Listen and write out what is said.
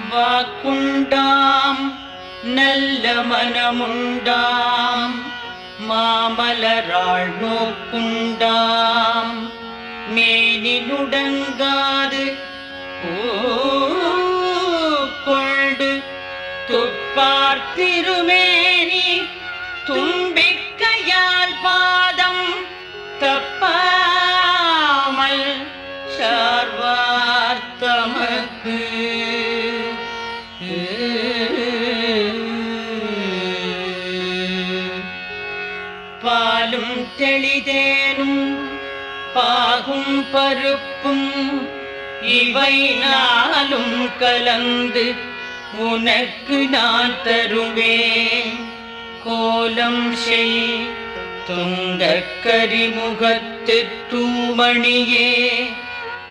வாக்குண்டாம் நல்ல மனமுண்டாம் மாமலராள் நோக்குண்டாம் மேனி நுடங்காது கொண்டு துப்பார் திருமேனி தும்பிக்கையால் பாதம் தப்பாமல் சார்வார் தமக்கு பாலும் தெளிதேனும் பாகும் பருப்பும் இவை நாளும் கலந்து உனக்கு நான் தருவேன் கோலம் செய் துங்கக் கரிமுகத்து தூமணியே